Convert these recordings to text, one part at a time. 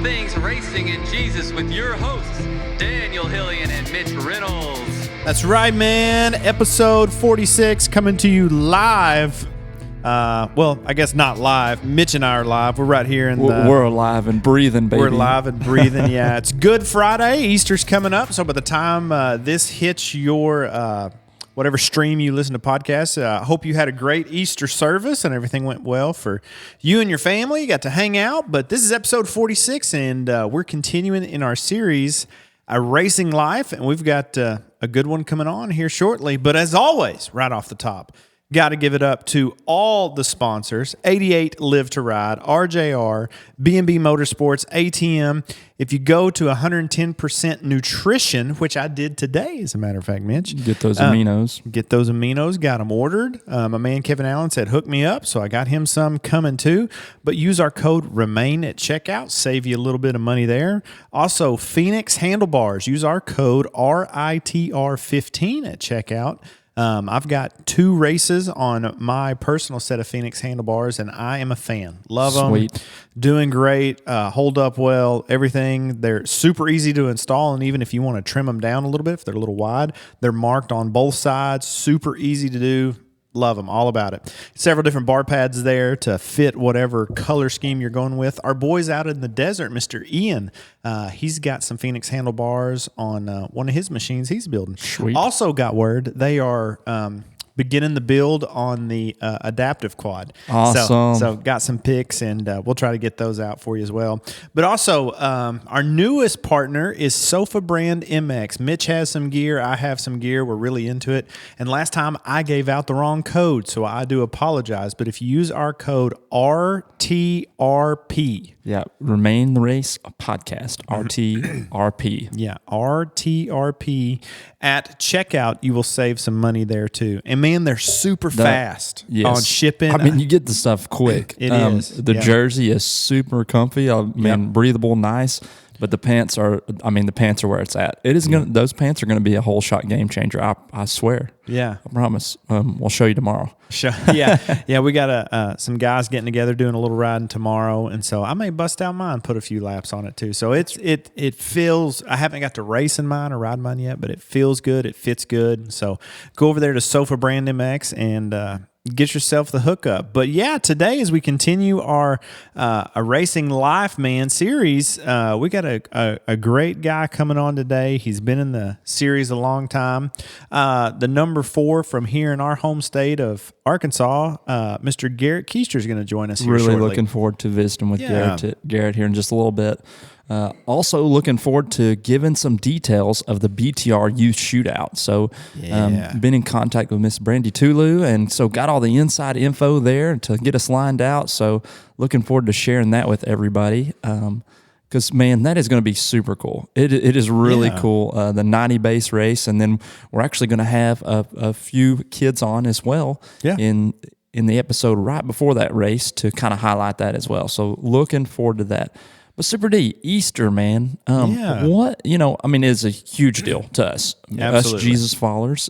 things racing and Jesus with your hosts, Daniel Hillian and Mitch Reynolds. That's right, man. Episode 46 coming to you live. Well, I guess not live. Mitch and I are live. We're right here in the... We're alive and breathing, baby. We're alive and breathing, yeah. It's Good Friday. Easter's coming up. So by the time this hits your... whatever stream you listen to podcasts, I hope you had a great Easter service and everything went well for you and your family. You got to hang out. But this is episode 46, and we're continuing in our series, A Racing Life, and we've got a good one coming on here shortly. But as always, right off the top, got to give it up to all the sponsors: 88 Live to Ride, RJR, B&B Motorsports, ATM. If you go to 110% Nutrition, which I did today, as a matter of fact, Mitch. Get those aminos. Get those aminos. Got them ordered. My man Kevin Allen said, hook me up, so I got him some coming too. But use our code REMAIN at checkout. Save you a little bit of money there. Also, Phoenix Handlebars. Use our code RITR15 at checkout. I've got 2 races on my personal set of Phoenix handlebars, and I am a fan. Love them. Sweet. Doing great. Hold up well. Everything. They're super easy to install, and even if you want to trim them down a little bit, if they're a little wide, they're marked on both sides. Super easy to do. Love them, all about it. Several different bar pads there to fit whatever color scheme you're going with. Our boys out in the desert, Mr. Ian, he's got some Phoenix handlebars on one of his machines he's building. Sweet. Also got word they are beginning the build on the adaptive quad. Awesome. So got some pics, and we'll try to get those out for you as well. But also, our newest partner is Sofa Brand MX. Mitch has some gear. I have some gear. We're really into it. And last time I gave out the wrong code, so I do apologize. But if you use our code RTRP, Yeah, Remain the Race podcast, RTRP. yeah, RTRP at checkout, you will save some money there too. And man, they're super fast on shipping. I mean, you get the stuff quick. It is. The jersey is super comfy. I mean, breathable, nice. But the pants are, the pants are where it's at. It is going. Those pants are going to be a whole shot game changer. I swear. Yeah, I promise. We'll show you tomorrow. Yeah. We got some guys getting together doing a little riding tomorrow, and so I may bust out mine, put a few laps on it too. So it feels. I haven't got to race in mine or ride mine yet, but it feels good. It fits good. So go over there to Sofa Brand MX and get yourself the hookup. But yeah, today as we continue our A Racing Life, man, series, we got a great guy coming on today. He's been in the series a long time. The number 4 from here in our home state of Arkansas, Mr. Garrett Keister is going to join us here really shortly. Looking forward to visiting with Garrett here in just a little bit. Also looking forward to giving some details of the BTR Youth Shootout. So been in contact with Miss Brandy Tulu, and so got all the inside info there to get us lined out. So looking forward to sharing that with everybody. Because, man, that is going to be super cool. It is really cool, the 90 base race. And then we're actually going to have a few kids on as well in the episode right before that race to kind of highlight that as well. So looking forward to that. But Super D, Easter, man, what, is a huge deal to us. Absolutely. Us Jesus followers,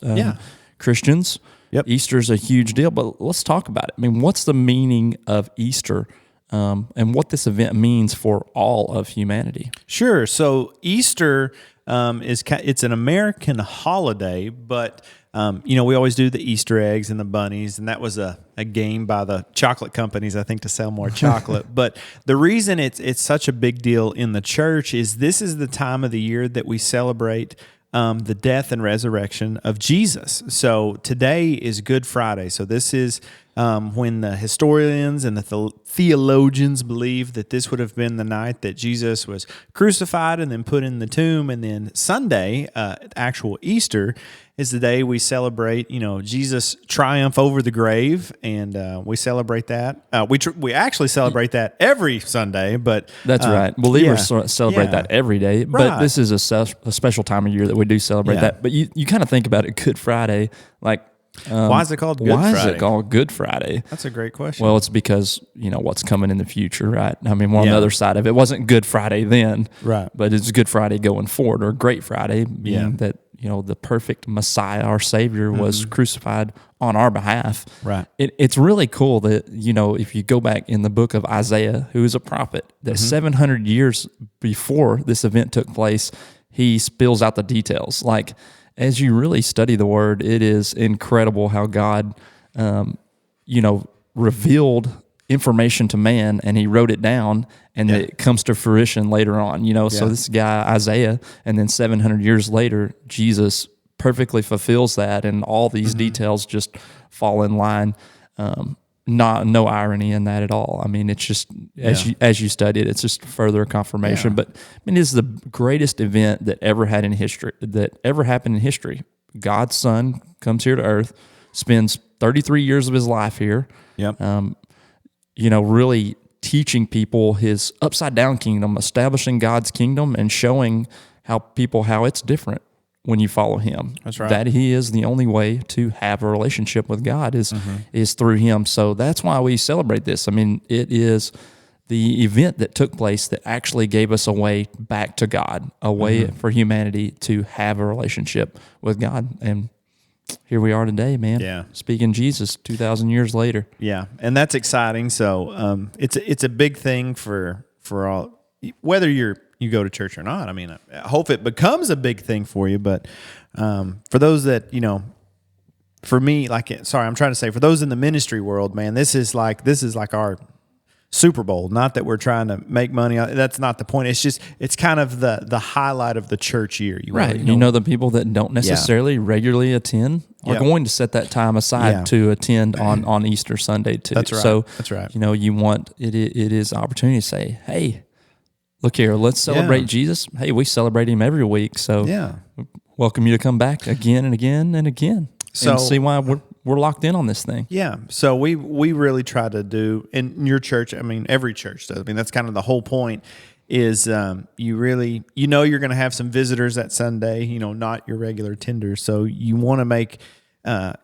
Christians. Yep. Easter's a huge deal, but let's talk about it. I mean, what's the meaning of Easter and what this event means for all of humanity? Sure. So Easter it's an American holiday, but we always do the Easter eggs and the bunnies, and that was a game by the chocolate companies, I think, to sell more chocolate. But the reason it's such a big deal in the church is this is the time of the year that we celebrate the death and resurrection of Jesus. So today is Good Friday. So this is when the historians and the theologians believe that this would have been the night that Jesus was crucified and then put in the tomb. And then Sunday, actual Easter, is the day we celebrate, Jesus' triumph over the grave, and we celebrate that. We actually celebrate that every Sunday, but that's right. Believers celebrate that every day, but this is a special time of year that we do celebrate that. But you kind of think about it, Good Friday, like. Why is it called Good Friday? Why is it called Good Friday? That's a great question. Well, it's because, what's coming in the future, right? I mean, we're on the other side of it. It wasn't Good Friday then, right? But it's Good Friday going forward, or Great Friday, being that, the perfect Messiah, our Savior, was crucified on our behalf. Right. It's really cool that, if you go back in the book of Isaiah, who is a prophet, that 700 years before this event took place, he spills out the details. Like, as you really study the word, it is incredible how God, revealed information to man, and he wrote it down, and it comes to fruition later on. So this guy Isaiah, and then 700 years later, Jesus perfectly fulfills that, and all these details just fall in line. No irony in that at all. I mean, it's just as you study it, it's just further confirmation. But I mean, it's the greatest event that ever happened in history. God's Son comes here to Earth, spends 33 years of his life here. Yep. Really teaching people his upside down kingdom, establishing God's kingdom, and showing how it's different when you follow him. That's right. That he is the only way to have a relationship with God is through him. So that's why we celebrate this. I mean, it is the event that took place that actually gave us a way back to God, a way for humanity to have a relationship with God. And here we are today, man. Yeah. Speaking Jesus 2,000 years later. Yeah. And that's exciting. So it's a big thing for all, whether you go to church or not. I mean, I hope it becomes a big thing for you. But for those that, for me, for those in the ministry world, man, this is like our Super Bowl. Not that we're trying to make money. That's not the point. It's just, it's kind of the highlight of the church year. Right. The people that don't necessarily regularly attend are going to set that time aside to attend on Easter Sunday too. That's right. So, that's right. You want, it is an opportunity to say, hey, look here, let's celebrate Jesus. Hey, we celebrate him every week. So welcome you to come back again and again and again. So, and see why we're locked in on this thing. Yeah. So we really try to do, in your church, I mean, every church does. I mean, that's kind of the whole point is you really, you're going to have some visitors that Sunday, not your regular attenders. So you want to make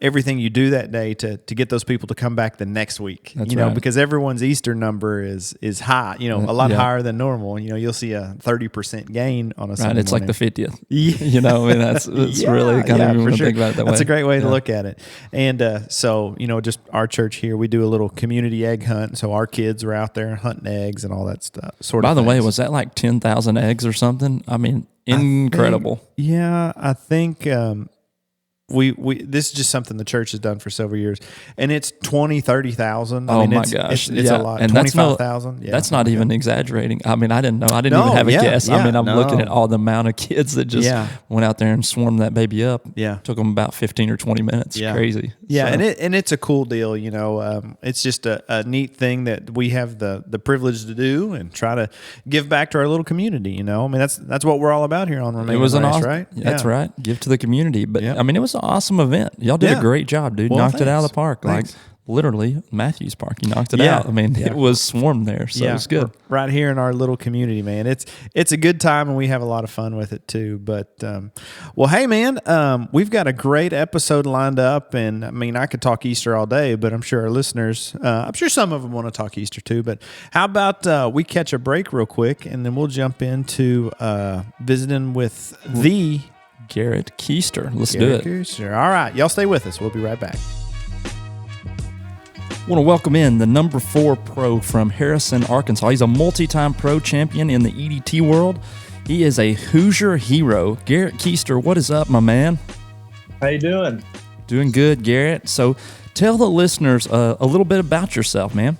everything you do that day to get those people to come back the next week. That's right. Because everyone's Easter number is high, a lot higher than normal. You'll see a 30% gain on a Sunday It's morning. like the 50th. That's really kind of, you want to think about it that way. That's a great way to look at it. And so, just our church here, we do a little community egg hunt. So our kids are out there hunting eggs and all that stuff. By the way, was that like 10,000 eggs or something? I mean, incredible. I think we this is just something the church has done for several years, and it's 30,000. Oh my gosh, it's a lot. And 25,000. That's not even exaggerating. I mean, I didn't know. I didn't even have a guess. I mean, I'm looking at all the amount of kids that just went out there and swarmed that baby up. Yeah, took them about 15 or 20 minutes. Yeah. Crazy. Yeah, so. and it's a cool deal. It's just a neat thing that we have the privilege to do and try to give back to our little community. I mean, that's what we're all about here on Remain Race, right? That's right. Give to the community. But I mean, it was an awesome event. Y'all did a great job, dude. Knocked it out of the park. Thanks. Like literally Matthews Park. You knocked it out. I mean, it was swarmed there. So it was good. Right here in our little community, man. It's a good time and we have a lot of fun with it too. But well, hey man, we've got a great episode lined up, and I mean, I could talk Easter all day, but I'm sure our listeners, I'm sure some of them want to talk Easter too. But how about we catch a break real quick, and then we'll jump into visiting with the Garrett Keister. Let's do it. Keister. All right. Y'all stay with us. We'll be right back. I want to welcome in the number 4 pro from Harrison, Arkansas. He's a multi-time pro champion in the EDT world. He is a Hoosier Hero. Garrett Keister, what is up, my man? How you doing? Doing good, Garrett. So tell the listeners a little bit about yourself, man.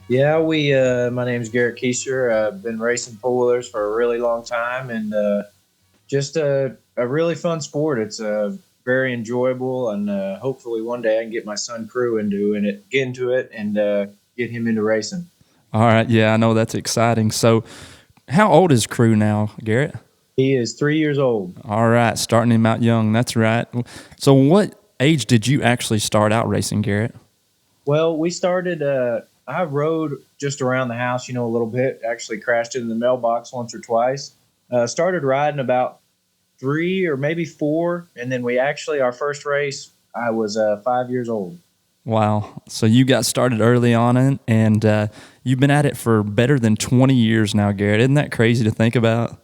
Yeah, my name's Garrett Keister. I've been racing four-wheelers for a really long time, and just a really fun sport. It's very enjoyable, and hopefully one day I can get my son Crew get into it and get him into racing. All right, yeah, I know that's exciting. So how old is Crew now, Garrett? He is 3 years old. All right, starting him out young. That's right. So what age did you actually start out racing, Garrett? Well, we started I rode just around the house, a little bit. Actually crashed into the mailbox once or twice. Started riding about 3 or maybe 4, and then our first race, I was 5 years old. Wow. So you got started early on, and you've been at it for better than 20 years now, Garrett. Isn't that crazy to think about?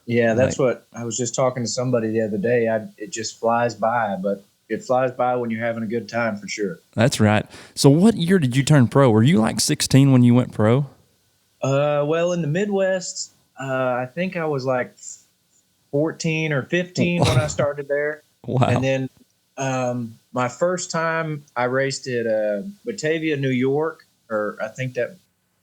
Yeah, that's what I was just talking to somebody the other day. It just flies by, but it flies by when you're having a good time for sure. That's right. So what year did you turn pro? Were you like 16 when you went pro? Well, in the Midwest, I think I was like 14 or 15 when I started there. Wow. And then my first time I raced at Batavia, New York, or I think that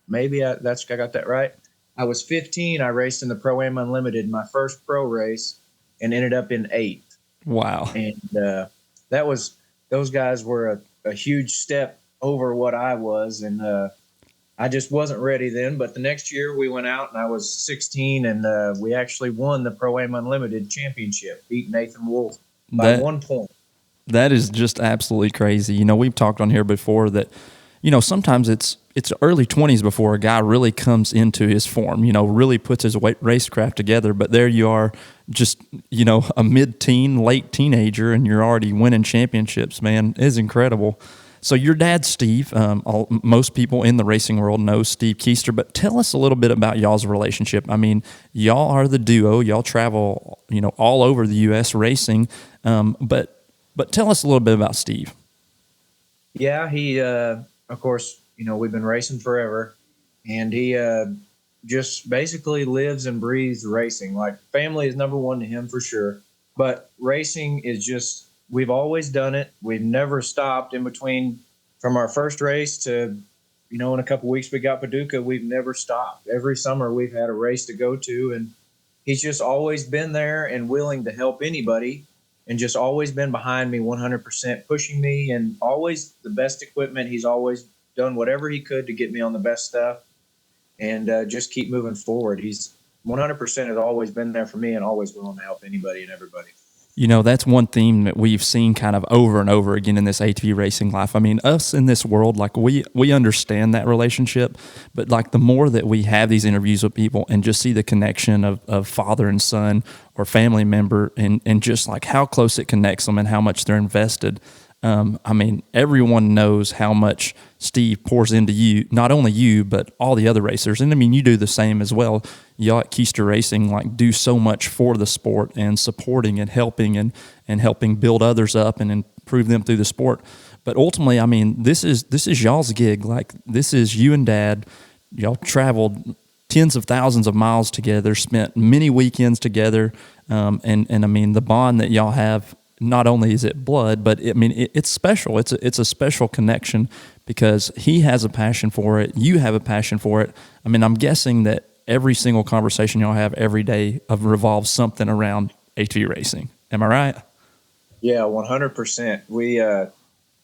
maybe I got that right. I was 15. I raced in the Pro-Am Unlimited, my first pro race, and ended up in 8th. Wow. And those guys were a huge step over what I was. And I just wasn't ready then. But the next year we went out and I was 16 and we actually won the Pro-Am Unlimited championship, beat Nathan Wolf by 1 point. That is just absolutely crazy. You know, we've talked on here before that, you know, sometimes it's early 20s before a guy really comes into his form, you know, really puts his racecraft together. But there you are, just, you know, a mid-teen, late teenager, and you're already winning championships, man. It's incredible. So your dad, Steve, most people in the racing world know Steve Keister, but tell us a little bit about y'all's relationship. I mean, y'all are the duo. Y'all travel, you know, all over the U.S. racing, but tell us a little bit about Steve. Yeah, he, of course, you know, we've been racing forever, and he just basically lives and breathes racing. Like, family is number one to him for sure, but racing is just, we've always done it. We've never stopped in between from our first race to, you know, in a couple of weeks we got Paducah. We've never stopped. Every summer we've had a race to go to, and he's just always been there and willing to help anybody, and just always been behind me 100%, pushing me, and always the best equipment. He's always done whatever he could to get me on the best stuff and just keep moving forward. He's 100% has always been there for me and always willing to help anybody and everybody. You know, that's one theme that we've seen kind of over and over again in this ATV racing life. I mean, us in this world, like we understand that relationship, but like the more that we have these interviews with people and just see the connection of father and son or family member and just like how close it connects them and how much they're invested. I mean, everyone knows how much Steve pours into you, not only you, but all the other racers. And I mean, you do the same as well. Y'all at Keister Racing like do so much for the sport and supporting and helping and helping build others up and improve them through the sport. But ultimately, I mean, this is y'all's gig. Like, this is you and Dad. Y'all traveled tens of thousands of miles together, spent many weekends together, and I mean, the bond that y'all have. Not only is it blood, but it's special. It's a special connection because he has a passion for it. You have a passion for it. I mean, I'm guessing that every single conversation y'all have every day revolves something around ATV racing. Am I right? Yeah, 100%.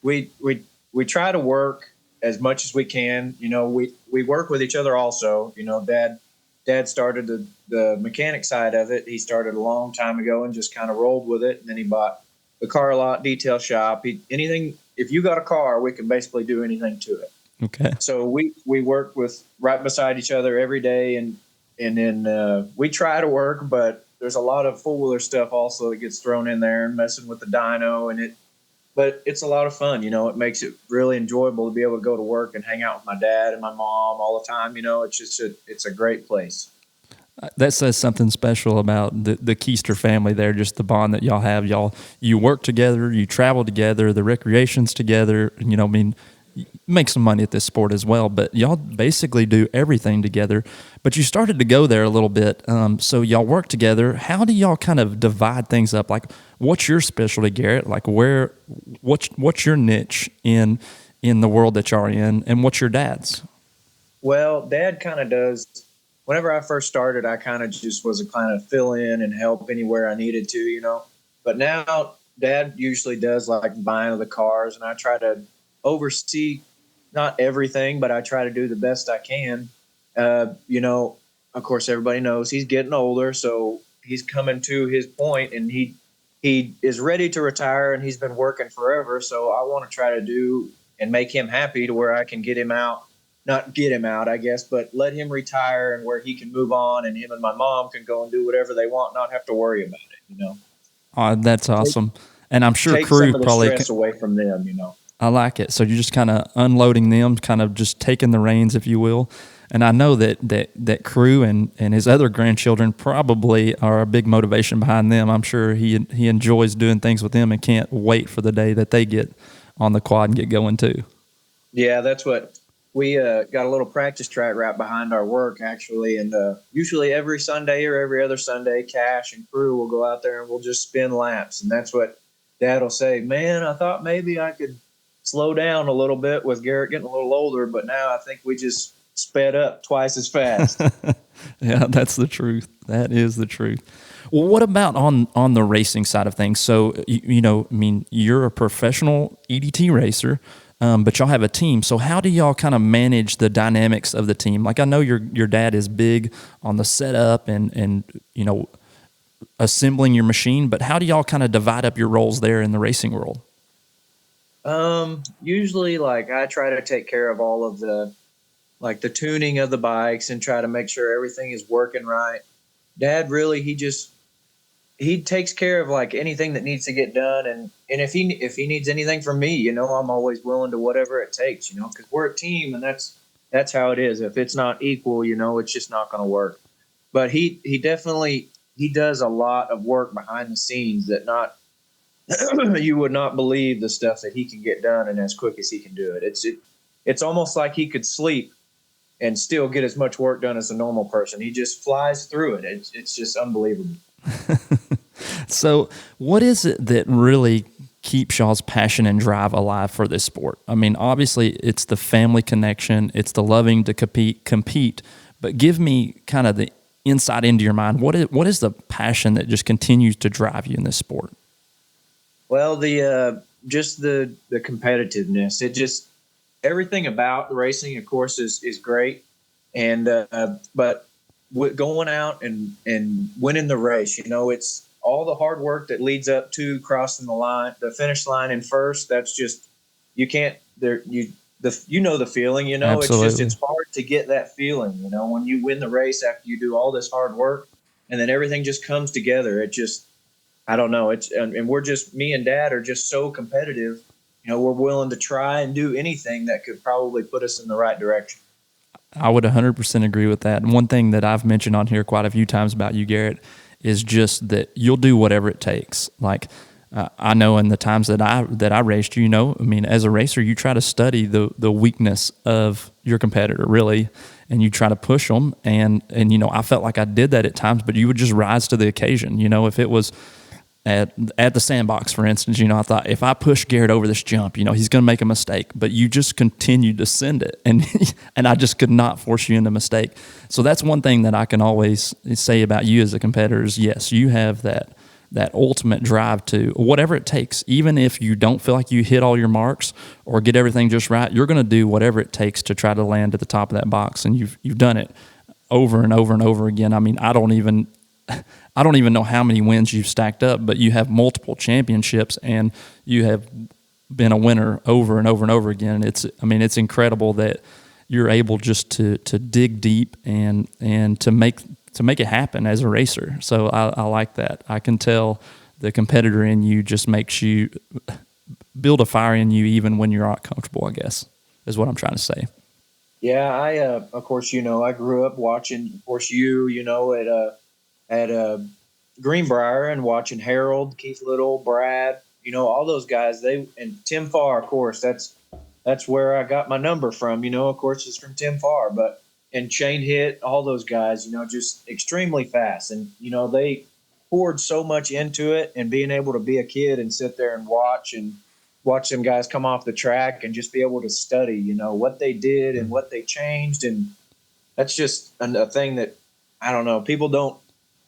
We try to work as much as we can. You know, we work with each other also. You know, Dad started the mechanic side of it. He started a long time ago and just kind of rolled with it. And then he bought the car lot detail shop. Anything, if you got a car, we can basically do anything to it. Okay. So we work with right beside each other every day, and then we try to work, but there's a lot of four-wheeler stuff also that gets thrown in there and messing with the dyno but it's a lot of fun. You know, it makes it really enjoyable to be able to go to work and hang out with my dad and my mom all the time. You know, it's just it's a great place. That says something special about the Keister family there, just the bond that y'all have. You work together, you travel together, the recreation's together, you know, I mean, you make some money at this sport as well, but y'all basically do everything together. But you started to go there a little bit, so y'all work together. How do y'all kind of divide things up? Like, what's your specialty, Garrett? Like, what's your niche in the world that y'all are in, and what's your dad's? Well, Dad kind of does. Whenever I first started, I kind of just was a kind of fill in and help anywhere I needed to, you know. But now Dad usually does like buying the cars, and I try to oversee not everything, but I try to do the best I can. You know, of course, everybody knows he's getting older, so he's coming to his point, and he is ready to retire, and he's been working forever. So I want to try to do and make him happy to where I can get him out. Not get him out, I guess, but let him retire and where he can move on, and him and my mom can go and do whatever they want, not have to worry about it, you know. That's awesome. And I'm sure Take crew some of the probably stress away from them, you know. I like it. So you're just kind of unloading them, kind of just taking the reins, if you will. And I know that Crew and his other grandchildren probably are a big motivation behind them. I'm sure he enjoys doing things with them and can't wait for the day that they get on the quad and get going too. Yeah, that's what we got a little practice track right behind our work, actually. And usually every Sunday or every other Sunday, Cash and Crew will go out there and we'll just spin laps. And that's what Dad will say, man, I thought maybe I could slow down a little bit with Garrett getting a little older, but now I think we just sped up twice as fast. Yeah, that's the truth. That is the truth. Well, what about on the racing side of things? So, I mean, you're a professional EDT racer, but y'all have a team. So how do y'all kind of manage the dynamics of the team? Like, I know your dad is big on the setup and assembling your machine, but how do y'all kind of divide up your roles there in the racing world? Usually, like, I try to take care of all of the tuning of the bikes and try to make sure everything is working right. Dad really, he takes care of like anything that needs to get done. And if he needs anything from me, I'm always willing to whatever it takes, because we're a team and that's how it is. If it's not equal, it's just not going to work. But he definitely, he does a lot of work behind the scenes that you would not believe the stuff that he can get done and as quick as he can do it. It's almost like he could sleep and still get as much work done as a normal person. He just flies through it. It's just unbelievable. So what is it that really keeps y'all's passion and drive alive for this sport? I mean, obviously it's the family connection, it's the loving to compete, but give me kind of the insight into your mind. What is the passion that just continues to drive you in this sport? Well, just the competitiveness. It just, everything about the racing, of course, is great. And, but going out and winning the race, it's all the hard work that leads up to crossing the finish line in first. That's just, you can't, the feeling, Absolutely. it's hard to get that feeling, when you win the race after you do all this hard work and then everything just comes together. It just, I don't know. And we're just, me and Dad are just so competitive. We're willing to try and do anything that could probably put us in the right direction. I would 100% agree with that. And one thing that I've mentioned on here quite a few times about you, Garrett, is just that you'll do whatever it takes. Like, I know in the times that I raced, I mean, as a racer, you try to study the weakness of your competitor, really, and you try to push them. And I felt like I did that at times, but you would just rise to the occasion. If it was at the sandbox, for instance, I thought if I push Garrett over this jump, he's going to make a mistake, but you just continued to send it. And I just could not force you into a mistake. So that's one thing that I can always say about you as a competitor is, yes, you have that ultimate drive to whatever it takes. Even if you don't feel like you hit all your marks or get everything just right, you're going to do whatever it takes to try to land at the top of that box. And you've done it over and over and over again. I mean, I don't even know how many wins you've stacked up, but you have multiple championships and you have been a winner over and over and over again. It's incredible that you're able just to dig deep and to make it happen as a racer. So I like that. I can tell the competitor in you just makes you build a fire in you even when you're not comfortable, I guess, is what I'm trying to say. Yeah, I of course, I grew up watching, of course, at Greenbrier and watching Harold, Keith Little, Brad, all those guys. And Tim Farr, of course, that's where I got my number from. Of course, it's from Tim Farr, and Shane Hitt, all those guys, just extremely fast. And they poured so much into it, and being able to be a kid and sit there and watch them guys come off the track and just be able to study, what they did and what they changed. And that's just a thing that I don't know. People don't.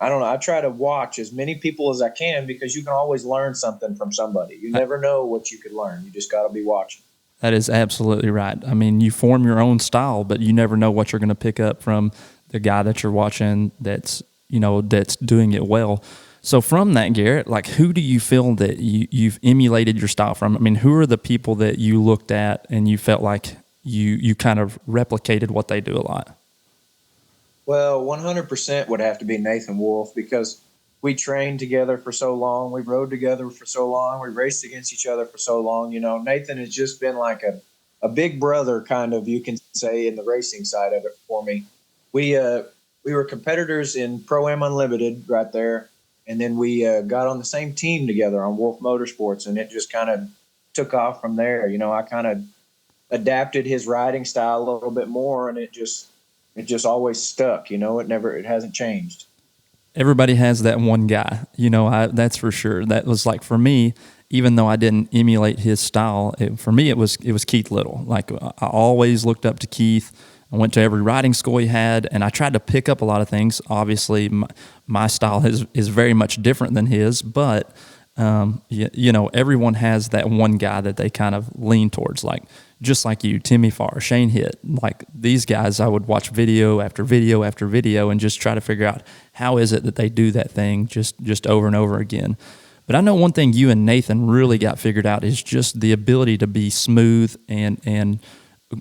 I don't know. I try to watch as many people as I can because you can always learn something from somebody. You never know what you could learn. You just got to be watching. That is absolutely right. I mean, you form your own style, but you never know what you're going to pick up from the guy that you're watching that's doing it well. So from that, Garrett, like, who do you feel that you've emulated your style from? I mean, who are the people that you looked at and you felt like you kind of replicated what they do a lot? Well, 100% would have to be Nathan Wolf because we trained together for so long. We rode together for so long. We raced against each other for so long. You know, Nathan has just been like a big brother, kind of, you can say, in the racing side of it for me. We were competitors in Pro-Am Unlimited right there. And then we got on the same team together on Wolf Motorsports, and it just kind of took off from there. You know, I kind of adapted his riding style a little bit more, and it just always stuck. You know, it hasn't changed. Everybody has that one guy, you know, that's for sure. That was like, for me, even though I didn't emulate his style, for me it was Keith Little. Like, I always looked up to Keith. I went to every riding school he had, and I tried to pick up a lot of things. Obviously, my style is very much different than his, but you know, everyone has that one guy that they kind of lean towards, like just like you, Timmy Farr, Shane Hitt. Like, these guys, I would watch video after video after video and just try to figure out how is it that they do that thing just over and over again. But I know one thing you and Nathan really got figured out is just the ability to be smooth and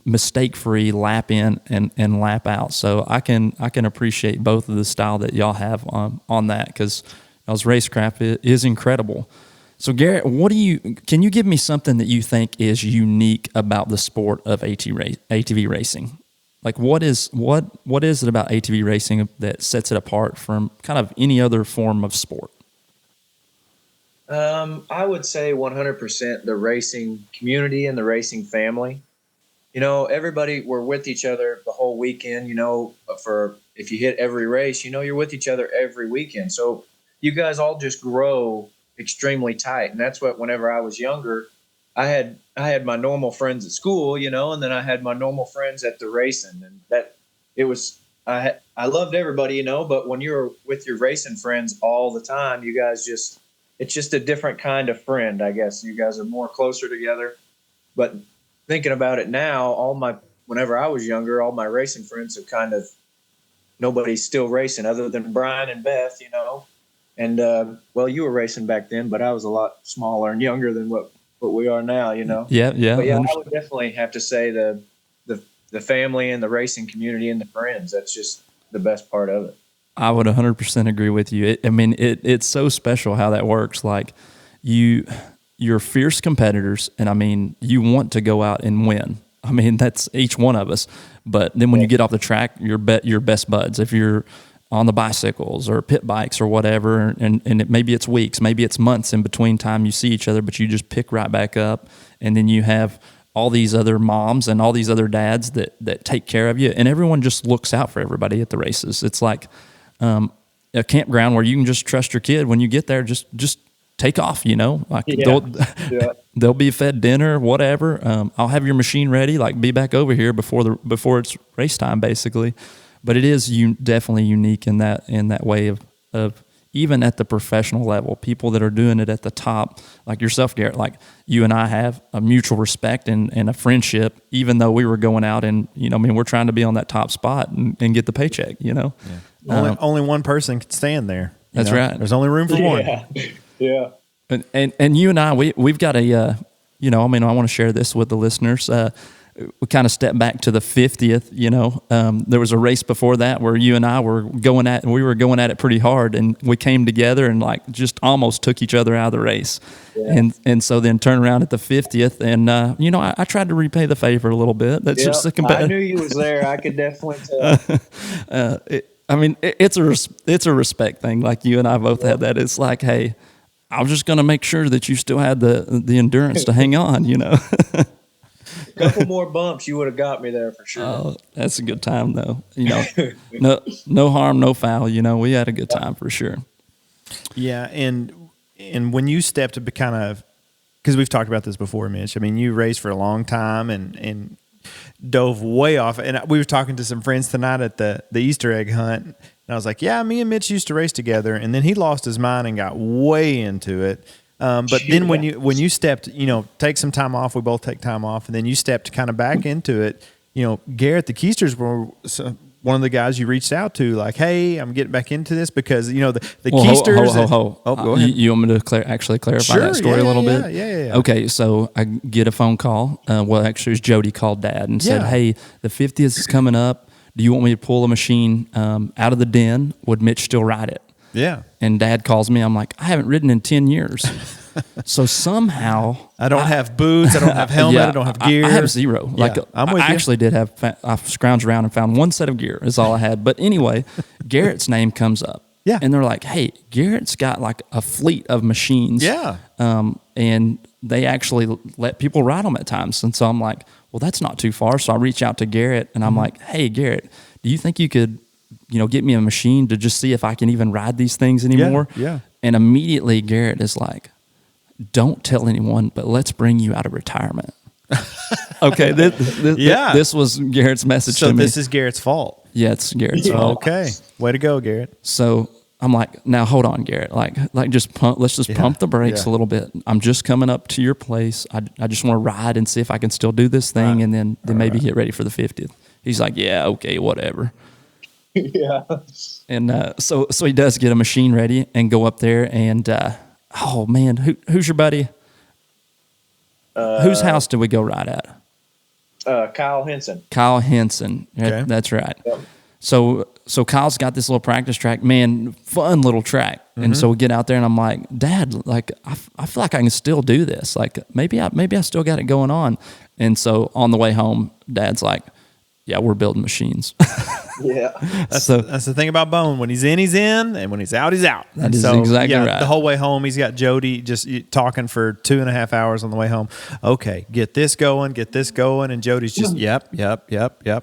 mistake-free, lap in and lap out. So I can appreciate both of the style that y'all have on that, because y'all's racecraft is incredible. So Garrett, can you give me something that you think is unique about the sport of ATV racing? Like, what is it about ATV racing that sets it apart from kind of any other form of sport? I would say 100% the racing community and the racing family. You know, everybody, we're with each other the whole weekend. You know, if you hit every race, you know, you're with each other every weekend. So you guys all just grow extremely tight. And that's what, whenever I was younger, I had my normal friends at school, you know, and then I had my normal friends at the racing, and that it was, I loved everybody, you know, but when you're with your racing friends all the time, you guys it's just a different kind of friend, I guess. You guys are more closer together. But thinking about it now, whenever I was younger, all my racing friends have nobody's still racing other than Brian and Beth, you know. And, well, you were racing back then, but I was a lot smaller and younger than what we are now, you know? Yeah. But yeah, I would definitely have to say the family and the racing community and the friends. That's just the best part of it. I would 100% agree with you. It's so special how that works. Like, you're fierce competitors, and I mean, you want to go out and win. I mean, that's each one of us. But then when you get off the track, you're best buds. If you're on the bicycles or pit bikes or whatever, and maybe it's weeks, maybe it's months in between time you see each other, but you just pick right back up, and then you have all these other moms and all these other dads that take care of you, and everyone just looks out for everybody at the races. It's like a campground where you can just trust your kid when you get there, just take off, you know, like they'll be fed dinner, whatever. I'll have your machine ready, like be back over here before it's race time, basically. But it is definitely unique in that way of even at the professional level, people that are doing it at the top, like yourself, Garrett, like you and I have a mutual respect and a friendship, even though we were going out and, you know, I mean, we're trying to be on that top spot and get the paycheck, you know. Yeah. Only one person can stand there. That's right. There's only room for one. Yeah. And you and I, we've got a, you know, I mean, I want to share this with the listeners. We kind of stepped back to the 50th, you know. There was a race before that where you and I were going at it pretty hard, and we came together and like just almost took each other out of the race. Yeah. And so then turn around at the 50th, and you know, I tried to repay the favor a little bit. That's just a competitive. I knew you was there. I could definitely tell. It's a respect thing. Like you and I both had that. It's like, hey, I was just going to make sure that you still had the endurance to hang on, you know. A couple more bumps, you would have got me there for sure. Oh, that's a good time, though. You know, no harm, no foul. You know, we had a good time for sure. Yeah, and when you stepped to kind of, because we've talked about this before, Mitch. I mean, you raced for a long time and dove way off. And we were talking to some friends tonight at the Easter egg hunt. And I was like, yeah, me and Mitch used to race together. And then he lost his mind and got way into it. But then when you stepped, you know, take some time off, we both take time off, and then you stepped kind of back into it. You know, Garrett, the Keisters were one of the guys you reached out to, like, hey, I'm getting back into this because, you know, the Keisters. Go ahead. You want me to actually clarify that story a little bit? Yeah. Okay, so I get a phone call. Well, actually, it was Jody called Dad and said, hey, the 50th is coming up. Do you want me to pull a machine out of the den? Would Mitch still ride it? Yeah. And Dad calls me. I'm like, I haven't ridden in 10 years. So somehow I don't have boots. I don't have helmet. yeah, I don't have gear. I have zero. Yeah, Like I'm with I you. actually did have. I scrounged around and found one set of gear. Is all I had. But anyway, Garrett's name comes up. Yeah. And they're like, hey, Garrett's got like a fleet of machines. Yeah. And they actually let people ride them at times. And so I'm like, well, that's not too far. So I reach out to Garrett and I'm like, hey, Garrett, do you think you could, get me a machine to just see if I can even ride these things anymore? Yeah. And immediately Garrett is like, don't tell anyone, but let's bring you out of retirement. Okay. This was Garrett's message to me. So this is Garrett's fault. Yeah, it's Garrett's fault. Okay. Way to go, Garrett. So I'm like, now hold on, Garrett. Like just pump. Let's just pump the brakes a little bit. I'm just coming up to your place. I just want to ride and see if I can still do this thing, and then maybe get ready for the 50th. He's like, yeah, okay, whatever. Yeah. And so he does get a machine ready and go up there. And oh man, who's your buddy? Whose house did we go ride at? Kyle Henson. Kyle Henson. Okay. That's right. Yep. So Kyle's got this little practice track, man, fun little track. And so we get out there and I'm like, Dad, like, I feel like I can still do this. Like maybe I still got it going on. And so on the way home, Dad's like, yeah, we're building machines. Yeah. That's the thing about Bone. When he's in, and when he's out, he's out. That is exactly right. The whole way home, he's got Jody just talking for 2.5 hours on the way home. Okay, get this going, and Jody's just yep,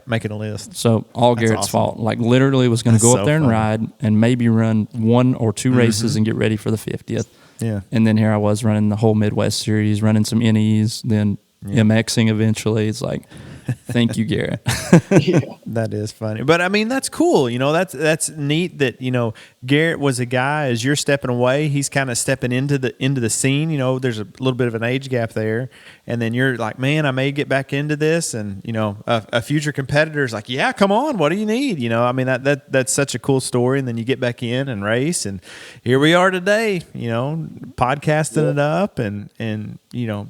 making a list. So all Garrett's awesome. fault. Like literally was going to go That's up there so and funny. ride and maybe run 1 or 2 races and get ready for the 50th. Yeah. And then here I was running the whole Midwest series, running some NEs, then MXing eventually. It's like, thank you, Garrett. That is funny. But I mean, that's cool. That's neat that, Garrett was a guy, as you're stepping away, he's kind of stepping into the scene. There's a little bit of an age gap there. And then you're like, man, I may get back into this. And, a future competitor's like, yeah, come on. What do you need? I mean, that's such a cool story. And then you get back in and race. And here we are today, podcasting it up and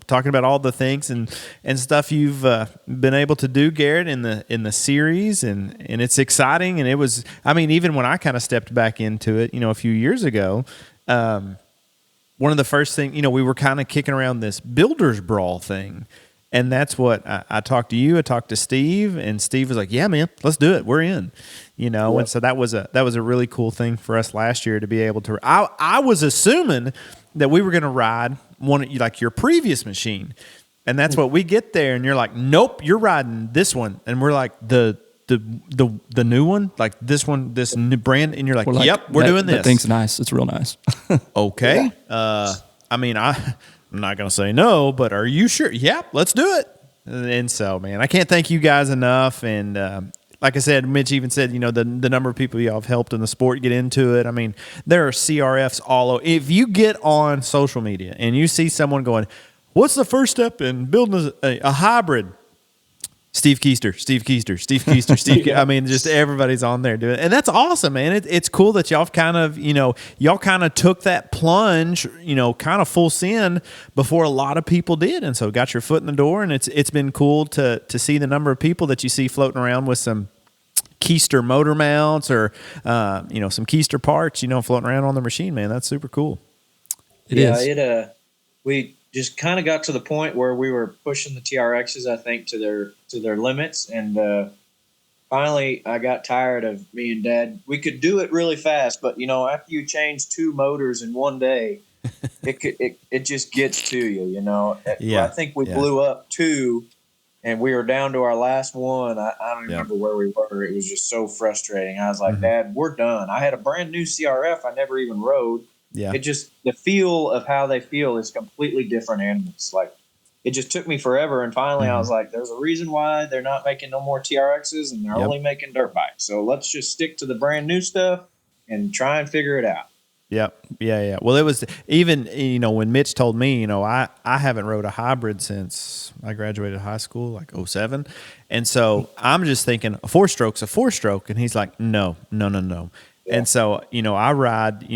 talking about all the things and stuff you've been able to do, Garrett, in the series, and it's exciting. And it was, I mean, even when I kind of stepped back into it, a few years ago, one of the first things, we were kind of kicking around this builders brawl thing. And that's what I talked to you. I talked to Steve, and Steve was like, yeah, man, let's do it. We're in, And so that was a really cool thing for us last year to be able to, I was assuming that we were going to ride one, like your previous machine. And that's what we get there, and you're like, nope, you're riding this one. And we're like, the new one, like this one, this new brand. And you're like, yep, we're doing this. That thing's nice. It's real nice. Okay. I mean, I'm not going to say no, but are you sure? Yeah, let's do it. And so, man, I can't thank you guys enough. And like I said, Mitch even said, the number of people y'all have helped in the sport get into it. I mean, there are CRFs all over. If you get on social media and you see someone going, what's the first step in building a hybrid? Steve Keister. I mean, just everybody's on there doing it. And that's awesome, man. It's cool that y'all kind of took that plunge, kind of full send before a lot of people did. And so got your foot in the door, and it's been cool to see the number of people that you see floating around with some Keister motor mounts or, some Keister parts, floating around on the machine, man. That's super cool. It is. We just kind of got to the point where we were pushing the TRXs, I think, to their limits. And finally, I got tired of me and Dad. We could do it really fast, but, after you change 2 motors in one day, it just gets to you, Yeah. I think we blew up 2, and we were down to our last one. I don't remember where we were. It was just so frustrating. I was like, Dad, we're done. I had a brand new CRF I never even rode. Yeah. It just, the feel of how they feel is completely different animals. Like, it just took me forever. And finally I was like, there's a reason why they're not making no more TRXs, and they're only making dirt bikes. So let's just stick to the brand new stuff and try and figure it out. Yep. Yeah. Well, it was even, when Mitch told me, I haven't rode a hybrid since I graduated high school, like 07. And so I'm just thinking a 4-stroke's a 4-stroke. And he's like, no. Yeah. And so, I ride,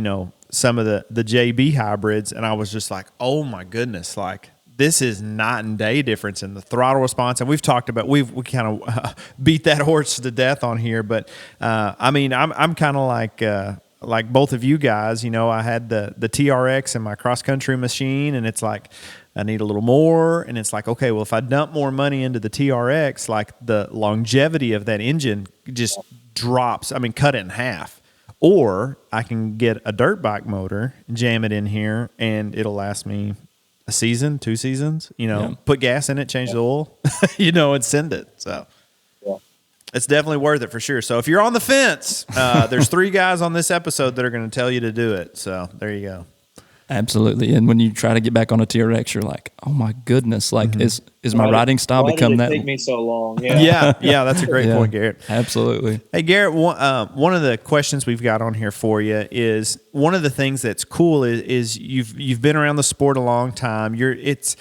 some of the JB hybrids, and I was just like, oh my goodness, like this is night and day difference in the throttle response. And we've talked about, we kind of beat that horse to death on here, but I mean, I'm kind of like like both of you guys, I had the TRX in my cross country machine, and it's like I need a little more, and it's like, okay, well, if I dump more money into the TRX, like the longevity of that engine just drops. I mean, cut it in half. Or I can get a dirt bike motor, jam it in here, and it'll last me a season, 2 seasons. Put gas in it, change the oil, and send it. So. It's definitely worth it for sure. So if you're on the fence, there's 3 guys on this episode that are going to tell you to do it. So there you go. Absolutely. And when you try to get back on a TRX, you're like, oh my goodness, like is my riding style become that? Why did it take me so long? Yeah. Yeah, that's a great point, Garrett. Absolutely. Hey, Garrett, one of the questions we've got on here for you is, one of the things that's cool is you've been around the sport a long time. It's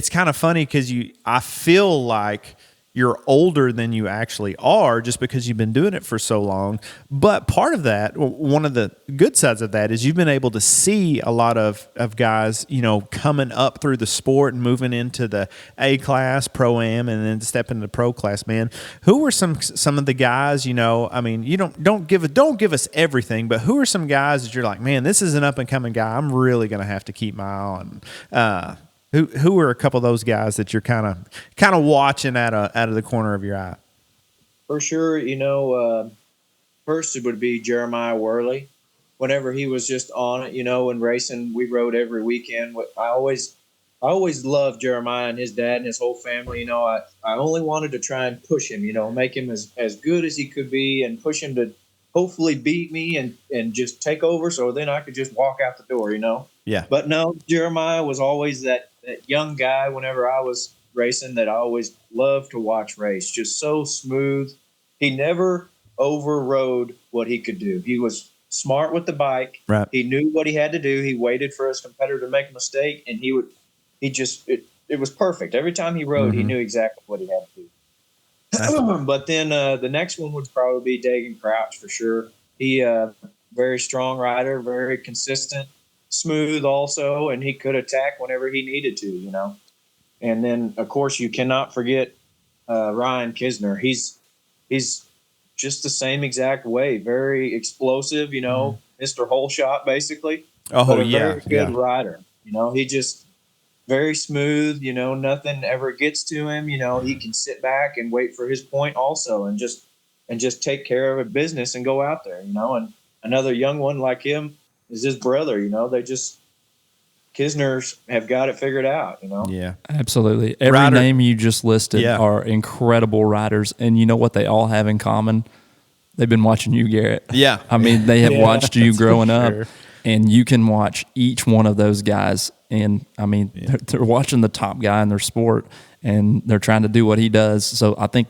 kind of funny because I feel like you're older than you actually are, just because you've been doing it for so long. But part of that, one of the good sides of that, is you've been able to see a lot of guys, coming up through the sport and moving into the A class, Pro-Am, and then stepping into the Pro class, man. Who were some of the guys, I mean, you don't give us everything, but who are some guys that you're like, man, this is an up and coming guy, I'm really going to have to keep my eye on? Who are a couple of those guys that you're kind of watching out of the corner of your eye? For sure, first it would be Jeremiah Worley. Whenever he was just on it, and racing, we rode every weekend. I always loved Jeremiah and his dad and his whole family. I only wanted to try and push him, make him as good as he could be, and push him to hopefully beat me and just take over, so then I could just walk out the door, Yeah. But no, Jeremiah was always that young guy whenever I was racing that I always loved to watch race. Just so smooth. He never overrode what he could do. He was smart with the bike. Right. He knew what he had to do. He waited for his competitor to make a mistake, and it was perfect. Every time he rode, he knew exactly what he had to do. But then the next one would probably be Dagan Crouch for sure. He very strong rider, very consistent, smooth also, and he could attack whenever he needed to, And then, of course, you cannot forget Ryan Kisner. He's just the same exact way, very explosive, Mr. Whole Shot, basically. Oh, but a yeah. very good rider. He just very smooth, nothing ever gets to him. He can sit back and wait for his point also and just take care of a business and go out there, And another young one like him is his brother, Kisners have got it figured out, Yeah, absolutely. Every name you just listed are incredible riders, and you know what they all have in common? They've been watching you, Garrett. Yeah. I mean, they have watched you growing up, and you can watch each one of those guys, and I mean, they're watching the top guy in their sport, and they're trying to do what he does. So I think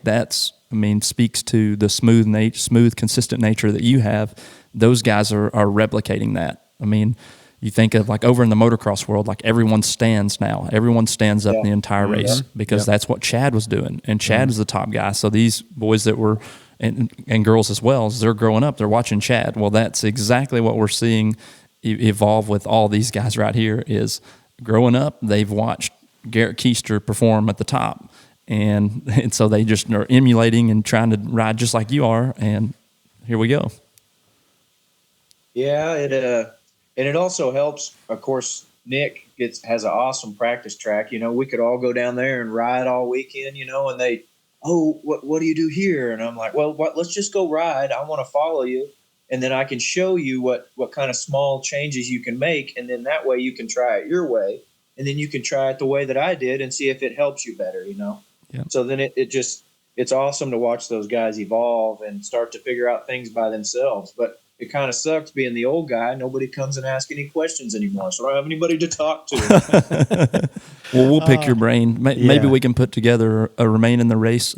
speaks to the smooth, consistent nature that you have. Those guys are replicating that. I mean, you think of like over in the motocross world, like everyone stands now. Everyone stands up the entire race because that's what Chad was doing. And Chad is the top guy. So these boys that were, and girls as well, as they're growing up, they're watching Chad. Well, that's exactly what we're seeing evolve with all these guys right here is growing up, they've watched Garrett Keister perform at the top. And so they just are emulating and trying to ride just like you are. And here we go. Yeah, and it also helps. Of course, Nick has an awesome practice track. We could all go down there and ride all weekend. And they, what do you do here? And I'm like, well, let's just go ride. I want to follow you, and then I can show you what kind of small changes you can make, and then that way you can try it your way, and then you can try it the way that I did and see if it helps you better. Yeah. So then it's awesome to watch those guys evolve and start to figure out things by themselves, but. It kind of sucks being the old guy. Nobody comes and asks any questions anymore, so I don't have anybody to talk to. Well, we'll pick your brain. Maybe we can put together a Remain in the Race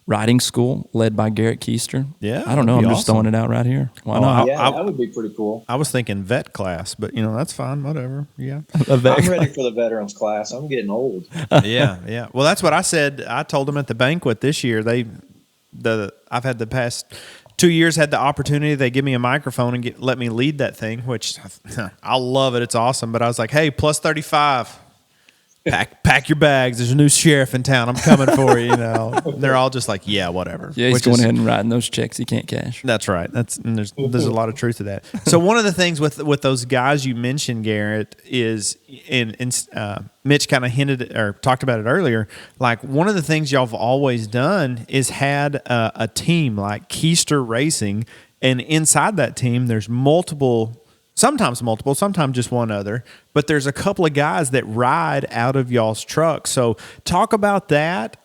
riding school led by Garrett Keister. Yeah, I don't know. I'm just throwing it out right here. Why not? That would be pretty cool. I was thinking vet class, but that's fine. Whatever. Yeah, I'm ready for the veterans class. I'm getting old. Yeah. Well, that's what I said. I told them at the banquet this year. I've had the past 2 years had the opportunity. They give me a microphone and let me lead that thing, which I love it. It's awesome. But I was like, hey, plus 35. pack your bags. There's a new sheriff in town. I'm coming for you. And they're all just like, yeah, whatever. Yeah, he's going ahead and writing those checks he can't cash. That's right. And there's a lot of truth to that. So one of the things with those guys you mentioned, Garrett, is Mitch kind of hinted or talked about it earlier. Like one of the things y'all have always done is had a team like Keister Racing, and inside that team there's sometimes just one other, but there's a couple of guys that ride out of y'all's truck. So talk about that.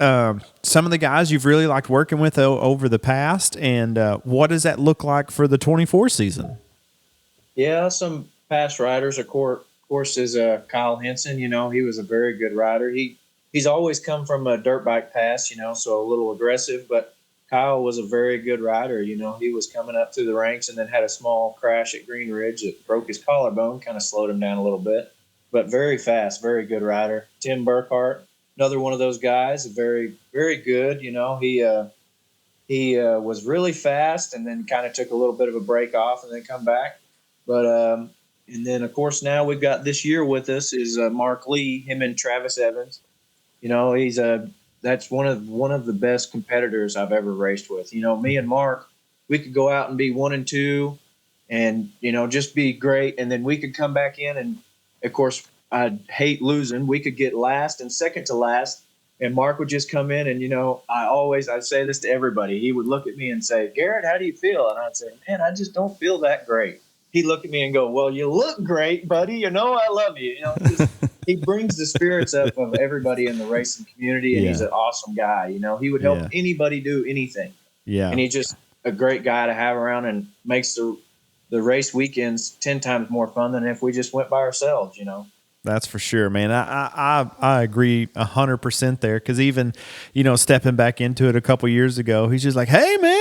Some of the guys you've really liked working with over the past, and what does that look like for the 24 season? Yeah, some past riders, of course, is Kyle Henson. He was a very good rider. He's always come from a dirt bike past, so a little aggressive, but Kyle was a very good rider. He was coming up through the ranks and then had a small crash at Green Ridge that broke his collarbone, kind of slowed him down a little bit, but very fast, very good rider. Tim Burkhart, another one of those guys, very, very good. He was really fast and then kind of took a little bit of a break off and then come back. But, and then of course now we've got this year with us is Mark Lee, him and Travis Evans. That's one of the best competitors I've ever raced with. Me and Mark, we could go out and be 1 and 2 and, just be great. And then we could come back in and, of course, I hate losing. We could get last and second to last. And Mark would just come in and, I say this to everybody. He would look at me and say, Garrett, how do you feel? And I'd say, man, I just don't feel that great. He'd look at me and go, well, you look great, buddy. I love you. He brings the spirits up of everybody in the racing community, and he's an awesome guy. He would help anybody do anything. Yeah. And he's just a great guy to have around and makes the race weekends 10 times more fun than if we just went by ourselves, That's for sure, man. I agree 100% there, because even, stepping back into it a couple years ago, he's just like, hey, man,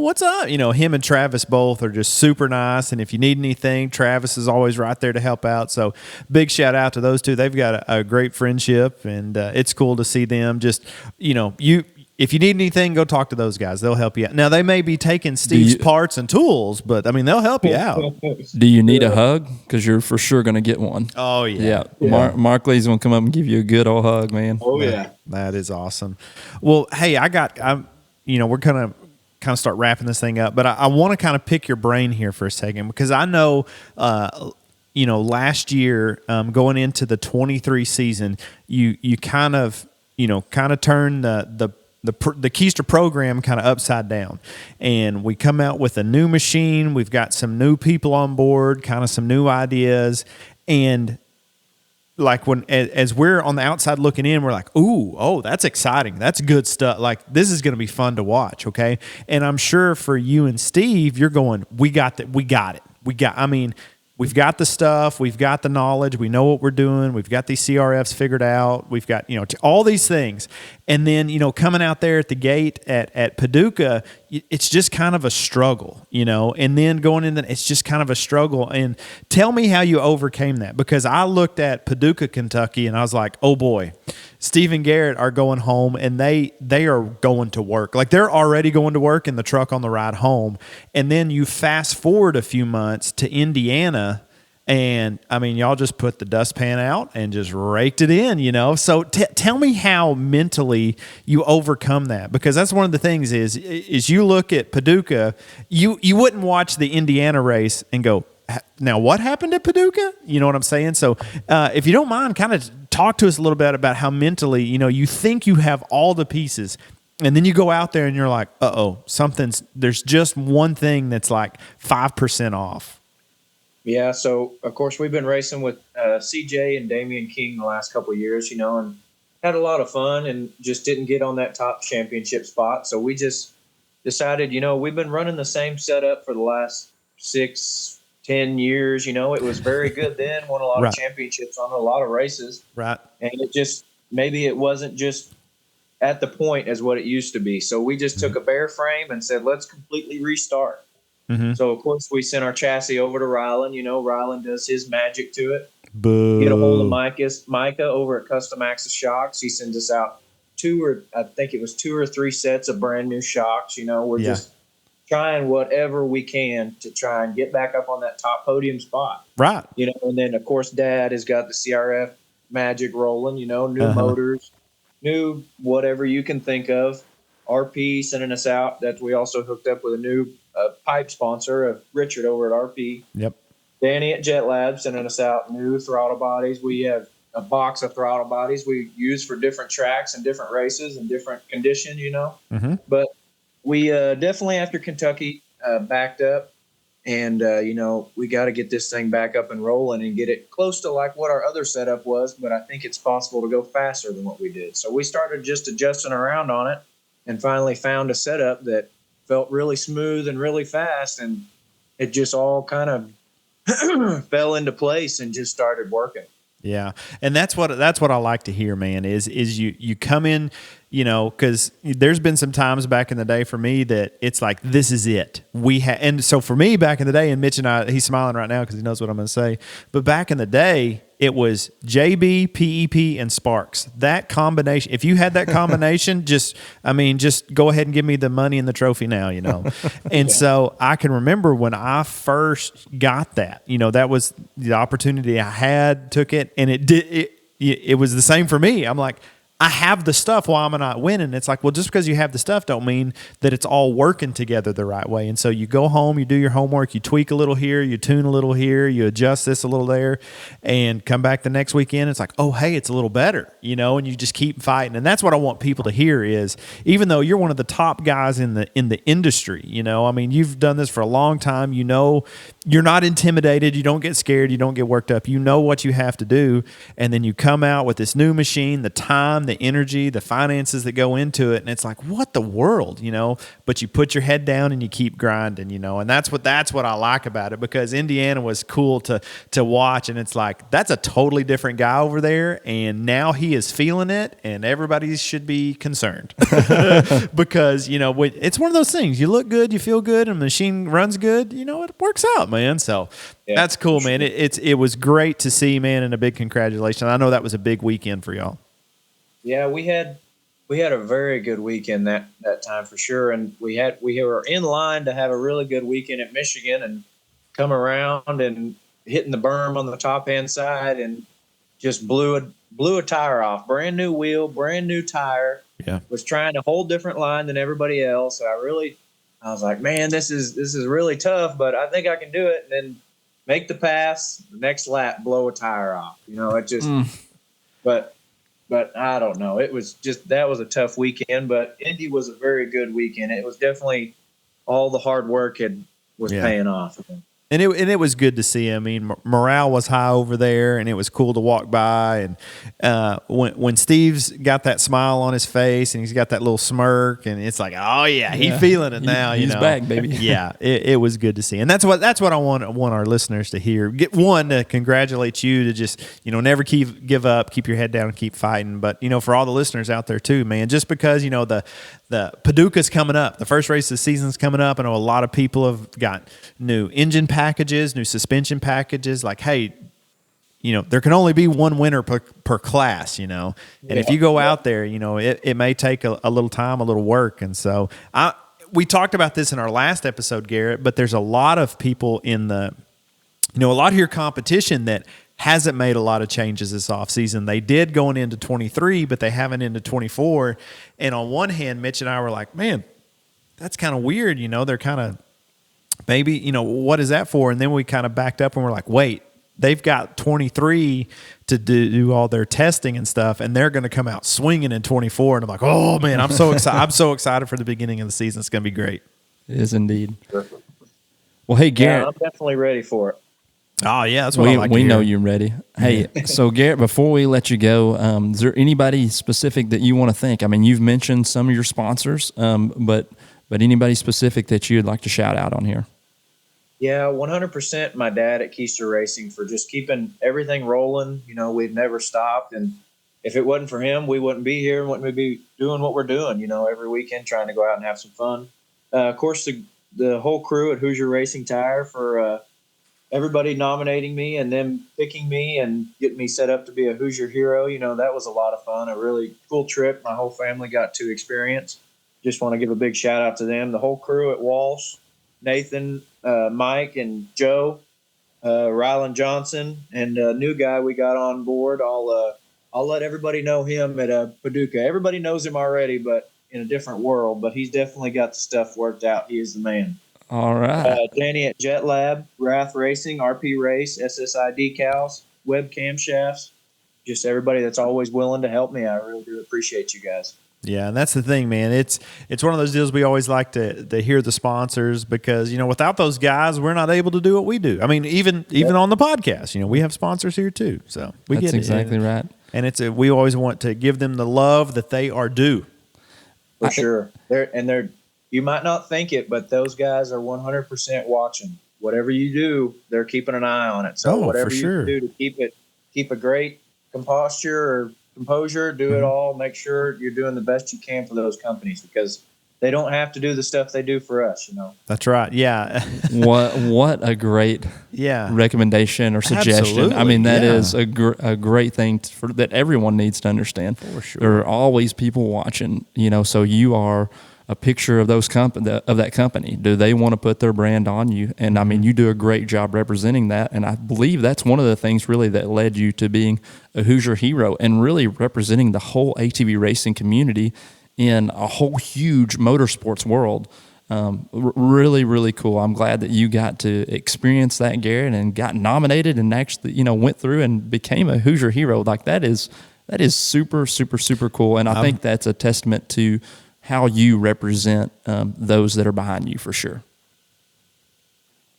what's up? Him and Travis both are just super nice, and if you need anything, Travis is always right there to help out. So big shout out to those two. They've got a great friendship, and it's cool to see them just, if you need anything, go talk to those guys. They'll help you out. Now, they may be taking Steve's parts and tools, but, they'll help you out. Do you need a hug? Because you're for sure going to get one. Oh, yeah. Mark Lee's going to come up and give you a good old hug, man. Oh, yeah. That is awesome. Well, hey, we're going to kind of start wrapping this thing up, but I want to kind of pick your brain here for a second, because I know, last year, going into the 23 season, you kind of turned the Keister program kind of upside down, and we come out with a new machine. We've got some new people on board, kind of some new ideas, and like as we're on the outside looking in, we're like, oh, that's exciting. That's good stuff. Like, this is going to be fun to watch. Okay. And I'm sure for you and Steve, you're going, we got it. We've got the stuff, we've got the knowledge, we know what we're doing, we've got these CRFs figured out, we've got, all these things. And then, coming out there at the gate at Paducah, it's just kind of a struggle, and then going in, it's just kind of a struggle. And tell me how you overcame that, because I looked at Paducah, Kentucky, and I was like, oh boy, Steve and Garrett are going home, and they are going to work. Like, they're already going to work in the truck on the ride home. And then you fast forward a few months to Indiana, and y'all just put the dustpan out and just raked it in, So tell me how mentally you overcome that, because that's one of the things is you look at Paducah, you wouldn't watch the Indiana race and go, now what happened at Paducah? You know what I'm saying? So if you don't mind, kind of talk to us a little bit about how mentally, you think you have all the pieces, and then you go out there and you're like, there's just one thing that's like 5% off. Yeah, so, of course, we've been racing with CJ and Damian King the last couple of years, and had a lot of fun and just didn't get on that top championship spot. So we just decided, we've been running the same setup for the last 6-10 years. It was very good then, won a lot of championships on a lot of races. Right. And maybe it wasn't just at the point as what it used to be. So we just took a bare frame and said, let's completely restart. Mm-hmm. So, of course, we sent our chassis over to Ryland. Ryland does his magic to it. Boo. Get a hold of Micah over at Custom Axis Shocks. He sends us out 2 or 3 sets of brand new shocks. We're just trying whatever we can to try and get back up on that top podium spot. Right. And then, of course, Dad has got the CRF magic rolling, new motors, new whatever you can think of. RP sending us out. That we also hooked up with a new pipe sponsor, Richard over at RP. Yep. Danny at Jet Lab sending us out new throttle bodies. We have a box of throttle bodies we use for different tracks and different races and different condition, Mm-hmm. But we definitely after Kentucky backed up, and we got to get this thing back up and rolling and get it close to like what our other setup was. But I think it's possible to go faster than what we did. So we started just adjusting around on it, and finally found a setup that felt really smooth and really fast, and it just all kind of fell into place and just started working. Yeah. And that's what I like to hear, man, is you come in, because there's been some times back in the day for me that it's like, this is it. And so for me back in the day, and Mitch and I, he's smiling right now because he knows what I'm going to say, but back in the day, it was JB, PEP, and Sparks. That combination, if you had that combination, just go ahead and give me the money and the trophy now, And so I can remember when I first got that, that was the opportunity I had, took it, and it was the same for me. I'm like, I have the stuff, why am I not winning? It's like, well, just because you have the stuff don't mean that it's all working together the right way. And so you go home, you do your homework, you tweak a little here, you tune a little here, you adjust this a little there, and come back the next weekend. It's like, oh, hey, it's a little better, and you just keep fighting. And that's what I want people to hear is, even though you're one of the top guys in the industry, you've done this for a long time, you're not intimidated, you don't get scared, you don't get worked up, you know what you have to do, and then you come out with this new machine, the time, the energy, the finances that go into it, and it's like, what the world, but you put your head down and you keep grinding, and that's what I like about it, because Indiana was cool to watch, and it's like, that's a totally different guy over there, and now he is feeling it, and everybody should be concerned because it's one of those things, you look good, you feel good, and the machine runs good, it works out, man. So that's cool, man. It was great to see, man, and a big congratulations. I know that was a big weekend for y'all. Yeah, we had a very good weekend that time for sure, and we were in line to have a really good weekend at Michigan and come around and hitting the berm on the top hand side and just blew a tire off. Brand new wheel, brand new tire. Yeah, was trying a whole different line than everybody else. I was like, man, this is really tough, but I think I can do it. And then make the pass, the next lap, blow a tire off. It just, but I don't know. It was just, that was a tough weekend, but Indy was a very good weekend. It was definitely all the hard work was paying off. And it was good to see. I mean, morale was high over there, and it was cool to walk by. And when Steve's got that smile on his face, and he's got that little smirk, and it's like, oh yeah, he's feeling it now. He's back, baby. Yeah, it was good to see, and that's what I want our listeners to hear. To congratulate you, to just never give up, keep your head down, and keep fighting. But for all the listeners out there too, man, just because the Paducah's coming up, the first race of the season's coming up. I know a lot of people have got new engine packages, new suspension packages. Like, hey, there can only be one winner per class, and if you go out there, it may take a little time, a little work. And so we talked about this in our last episode, Garrett, but there's a lot of people in a lot of your competition that hasn't made a lot of changes this offseason. They did going into 23, but they haven't into 24. And on one hand, Mitch and I were like, man, that's kind of weird. They're kind of, maybe, what is that for? And then we kind of backed up and we're like, wait, they've got 23 to do all their testing and stuff, and they're going to come out swinging in 24. And I'm like, oh man, I'm so excited. I'm so excited for the beginning of the season. It's going to be great. It is indeed. Well, hey, Garrett. Yeah, I'm definitely ready for it. Oh yeah, that's what I like to hear. We know you're ready. Hey, so Garrett, before we let you go, is there anybody specific that you want to thank? I mean, you've mentioned some of your sponsors, but anybody specific that you'd like to shout out on here? Yeah, 100% my dad at Keister Racing for just keeping everything rolling. We've never stopped, and if it wasn't for him, we wouldn't be here and wouldn't be doing what we're doing. Every weekend trying to go out and have some fun. Of course, the whole crew at Hoosier Racing Tire for. Everybody nominating me and them picking me and getting me set up to be a Hoosier Hero. That was a lot of fun, a really cool trip my whole family got to experience. Just want to give a big shout out to them. The whole crew at Walsh, Nathan, Mike, and Joe, Rylan Johnson, and a new guy we got on board. I'll let everybody know him at Paducah. Everybody knows him already, but in a different world. But he's definitely got the stuff worked out. He is the man. All right. Danny at Jet Lab, Wrath Racing, RP Race, SSI decals, web camshafts. Just everybody that's always willing to help me. I really do appreciate you guys. Yeah, and that's the thing, man. It's one of those deals we always like to hear the sponsors, because, without those guys, we're not able to do what we do. I mean, even on the podcast, we have sponsors here too. So that's exactly right. And we always want to give them the love that they are due. For sure. You might not think it, but those guys are 100% watching. Whatever you do, they're keeping an eye on it. So whatever you do to keep a great composure, do it all. Make sure you're doing the best you can for those companies, because they don't have to do the stuff they do for us. That's right. Yeah. What a great recommendation or suggestion. Absolutely. I mean, that is a great thing that everyone needs to understand. For sure. There are always people watching. So you are a picture of that company. Do they want to put their brand on you? And I mean, you do a great job representing that. And I believe that's one of the things really that led you to being a Hoosier Hero and really representing the whole ATV racing community in a whole huge motorsports world. Really, really cool. I'm glad that you got to experience that, Garrett, and got nominated and actually, went through and became a Hoosier Hero. Like that is super, super, super cool. And I think that's a testament to how you represent those that are behind you, for sure.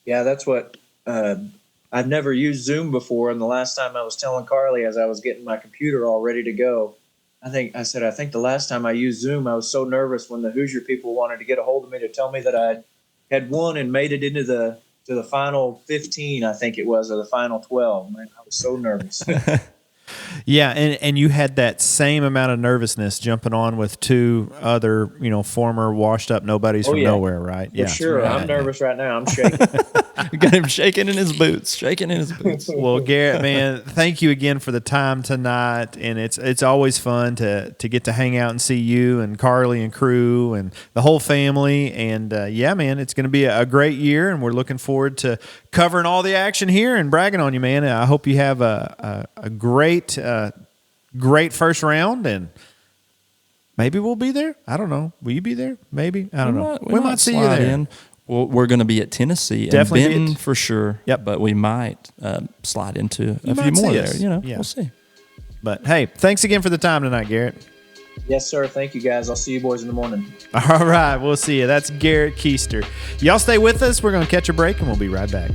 Yeah, that's what I've never used Zoom before. And the last time I was telling Carly, as I was getting my computer all ready to go, I think the last time I used Zoom, I was so nervous when the Hoosier people wanted to get a hold of me to tell me that I had won and made it into the final 15, I think it was, or the final 12. Man, I was so nervous. Yeah, and you had that same amount of nervousness jumping on with two other, former washed up nobodies from nowhere, right? For sure. Right. I'm nervous right now. I'm shaking. Got him shaking in his boots. Well, Garrett, man, thank you again for the time tonight, and it's always fun to get to hang out and see you and Carly and crew and the whole family. And man, it's going to be a great year, and we're looking forward to covering all the action here and bragging on you, man. I hope you have a great first round, and maybe we'll be there. I don't know. Will you be there? Maybe. I don't know. We might see you there. Well, we're going to be at Tennessee and Benton for sure. Yep. But we might slide into a few more there. We'll see. But hey, thanks again for the time tonight, Garrett. Yes, sir. Thank you, guys. I'll see you boys in the morning. All right. We'll see you. That's Garrett Keister. Y'all stay with us. We're going to catch a break, and we'll be right back.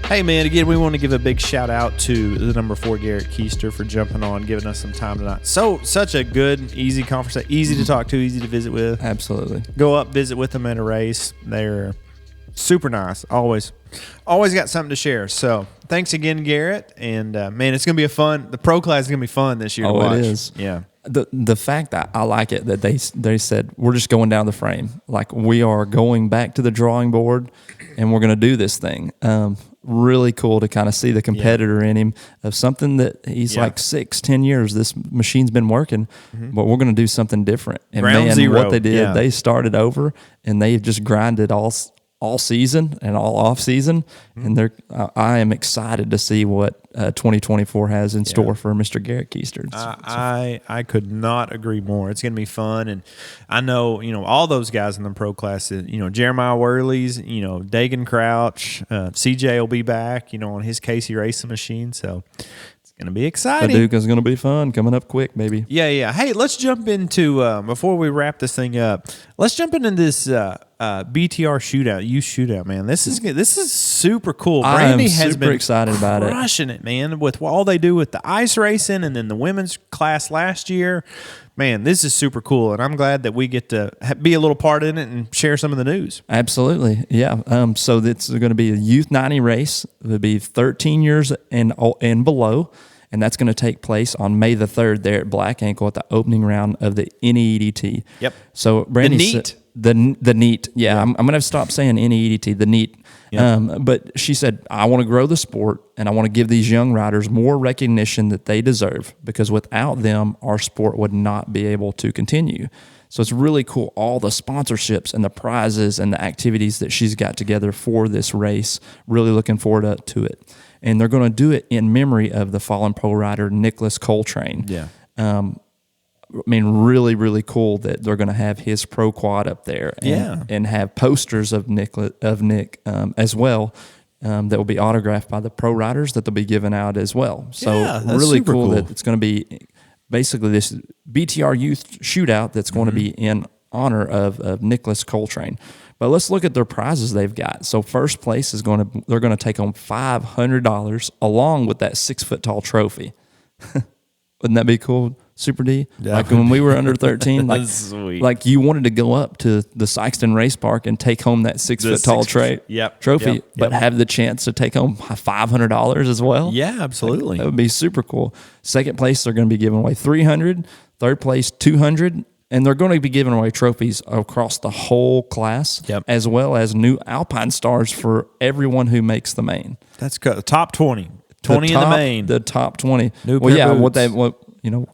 Hey, man, again, we want to give a big shout out to the number 4, Garrett Keister, for jumping on, giving us some time tonight. Such a good, easy conversation, easy to talk to, easy to visit with. Absolutely. Go up, visit with them at a race. They're super nice. Always got something to share. So thanks again, Garrett. And, man, it's going to be the pro class is going to be fun this year to watch. It is. Yeah. The fact that I like it that they said we're just going down the frame, like we are going back to the drawing board and we're going to do this thing. Really cool to kind of see the competitor in him of something that he's like 6-10 years this machine's been working, but we're going to do something different. And Ground zero. What they did, they started over and they've just grinded all season and all off season, and I am excited to see what 2024 has in store for Mr. Garrett Keister. I could not agree more. It's going to be fun, and I know all those guys in the pro class. Jeremiah Worley's, Dagan Crouch, CJ will be back. On his Casey racing machine, so it's going to be exciting. Paducah's going to be fun coming up quick, baby. Yeah. Hey, let's jump into before we wrap this thing up. Let's jump into this BTR shootout, man. This is super cool. Brandy has been excited about it, crushing it, man. With all they do with the ice racing and then the women's class last year, man, this is super cool. And I'm glad that we get to be a little part in it and share some of the news. Absolutely, yeah. So it's going to be a Youth 90 race. It'll be 13 years and below. And that's going to take place on May the 3rd there at Black Ankle at the opening round of the NEDT. Yep. So Brandy, the NEAT. The NEAT. Yeah, I'm going to stop saying NEDT, the NEAT. Yep. But she said, I want to grow the sport and I want to give these young riders more recognition that they deserve, because without them, our sport would not be able to continue. So it's really cool, all the sponsorships and the prizes and the activities that she's got together for this race. Really looking forward to it. And they're going to do it in memory of the fallen pro rider Nicholas Coltrane. Yeah. I mean, really, really cool that they're going to have his pro quad up there and have posters of Nick as well that will be autographed by the pro riders that they'll be giving out as well. So really cool that it's going to be basically this BTR Youth Shootout that's going to be in honor of Nicholas Coltrane. But let's look at their prizes they've got. So first place they're going to take home $500 along with that 6-foot tall trophy. Wouldn't that be cool, Super D? Yeah. Like when we were under 13, Sweet. You wanted to go up to the Sykeston Race Park and take home that 6-foot tall trophy, but have the chance to take home $500 as well. Yeah, absolutely. That would be super cool. Second place, they're going to be giving away $300. Third place, $200. And they're going to be giving away trophies across the whole class, as well as new Alpine stars for everyone who makes the main. That's good. Top 20. 20 in the main. The top 20. New boots.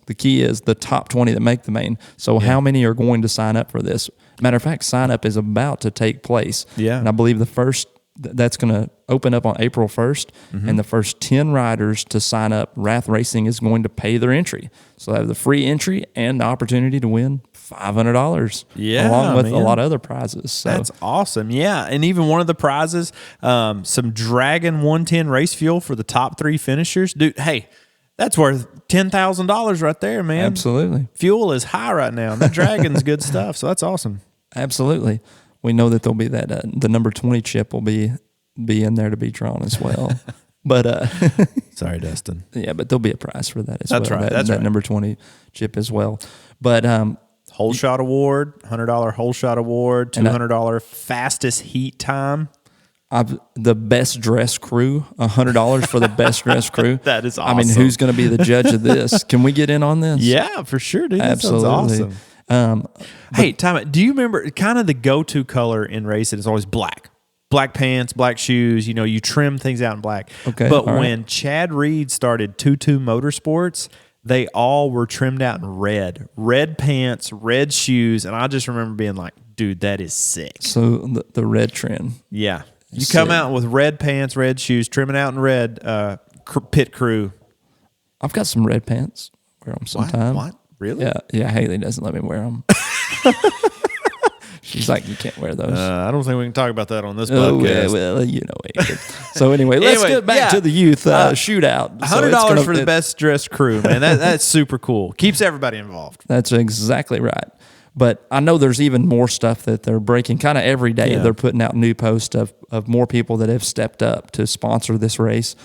The key is the top 20 that make the main. So how many are going to sign up for this? Matter of fact, sign up is about to take place. Yeah. And I believe that's going to open up on April 1st. And the first 10 riders to sign up, Wrath Racing is going to pay their entry. So they have the free entry and the opportunity to win $500. Yeah, along with a lot of other prizes. So that's awesome. Yeah, and even one of the prizes, some Dragon 110 race fuel for the top 3 finishers. Dude, hey, that's worth $10,000 right there, man. Absolutely. Fuel is high right now. And that Dragon's good stuff, so that's awesome. Absolutely. We know that there'll be that the number 20 chip will be in there to be drawn as well. But sorry, Dustin. Yeah, but there'll be a prize for that as well. That's right. That number 20 chip as well. But Whole shot award, $100 whole shot award, $200 fastest heat time. The best dressed crew, $100 for the best dressed crew. That is awesome. I mean, who's going to be the judge of this? Can we get in on this? Yeah, for sure, dude. Absolutely. That sounds awesome. Hey, time out. Do you remember kind of the go-to color in racing is always black? Black pants, black shoes. You know, you trim things out in black. Okay. But when Chad Reed started 22 Motorsports, they all were trimmed out in red pants, red shoes, and I just remember being like, dude, that is sick. So the red trend. Yeah. You come out with red pants, red shoes, trimming out in red, pit crew. I've got some red pants. Wear them sometime. What? Really? Yeah. Haley doesn't let me wear them. She's like, you can't wear those. I don't think we can talk about that on this podcast. Well, you know it. So anyway, let's get back to the youth shootout. $100 for the best dressed crew, man. That's super cool. Keeps everybody involved. That's exactly right. But I know there's even more stuff that they're breaking kind of every day. Yeah. They're putting out new posts of more people that have stepped up to sponsor this race.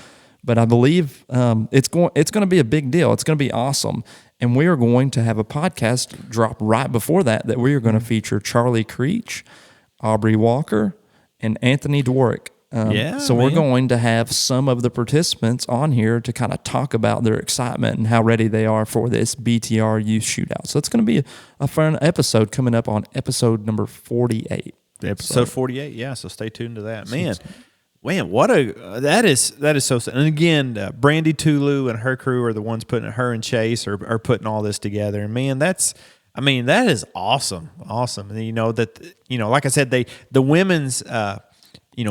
But I believe it's going to be a big deal. It's going to be awesome. And we are going to have a podcast drop right before that we are going to feature Charlie Creech, Aubrey Walker, and Anthony Dworick. So we're going to have some of the participants on here to kind of talk about their excitement and how ready they are for this BTR Youth Shootout. So it's going to be a fun episode coming up on episode number 48. Episode 48, yeah. So stay tuned to that, man. What that is so. And again, Brandy Tulu and her crew are the ones putting her and Chase are putting all this together. And man, that is awesome. And like I said, the women's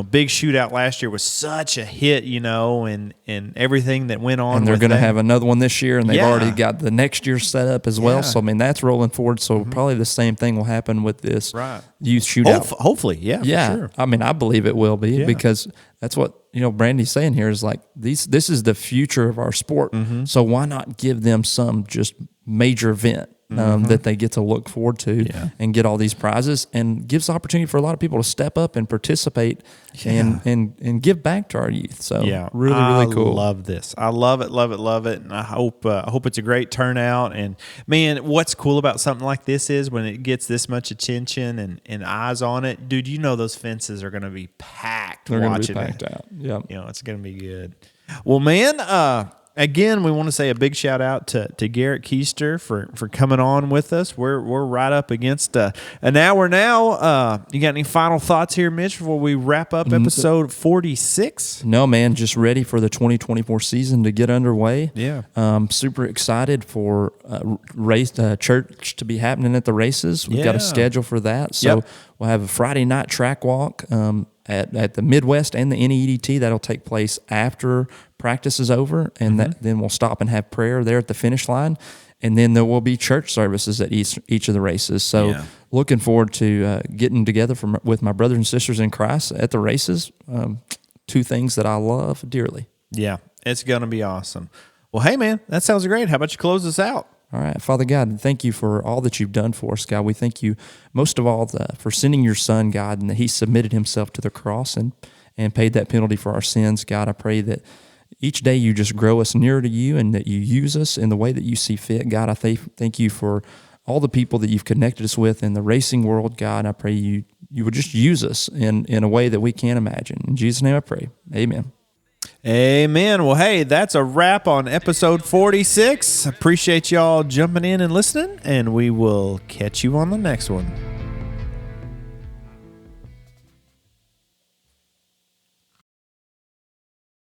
big shootout last year was such a hit, and everything that went on. And they're going to have another one this year, and they've already got the next year set up as well. So, I mean, that's rolling forward. So, probably the same thing will happen with this youth shootout. Hopefully, yeah. For sure. I mean, I believe it will be because that's what, Brandy's saying here is like, this is the future of our sport. So, why not give them some just major event? That they get to look forward to and get all these prizes, and gives the opportunity for a lot of people to step up and participate and give back to our youth. So really cool. I love this. I love it, and I hope it's a great turnout. And man, what's cool about something like this is when it gets this much attention and eyes on it, dude. Those fences are going to be packed. They're watching going to be packed out. Yeah, it's going to be good. Well, man. Again, we want to say a big shout out to Garrett Keister for coming on with us. We're right up against an hour now. You got any final thoughts here, Mitch, before we wrap up episode 46? No, man, just ready for the 2024 season to get underway. Yeah. Super excited for church to be happening at the races. We've got a schedule for that. So we'll have a Friday night track walk at the Midwest and the NEDT. That'll take place after practice is over, and then we'll stop and have prayer there at the finish line, and then there will be church services at each of the races. So looking forward to getting together with my brothers and sisters in Christ at the races. Two things that I love dearly. Yeah, it's going to be awesome. Well, hey, man, that sounds great. How about you close us out? All right. Father God, thank you for all that you've done for us, God. We thank you most of all for sending your son, God, and that he submitted himself to the cross and paid that penalty for our sins. God, I pray that each day you just grow us nearer to you and that you use us in the way that you see fit. God, I thank you for all the people that you've connected us with in the racing world. God, I pray you would just use us in a way that we can't imagine. In Jesus' name I pray. Amen. Amen. Well, hey, that's a wrap on episode 46. Appreciate y'all jumping in and listening, and we will catch you on the next one.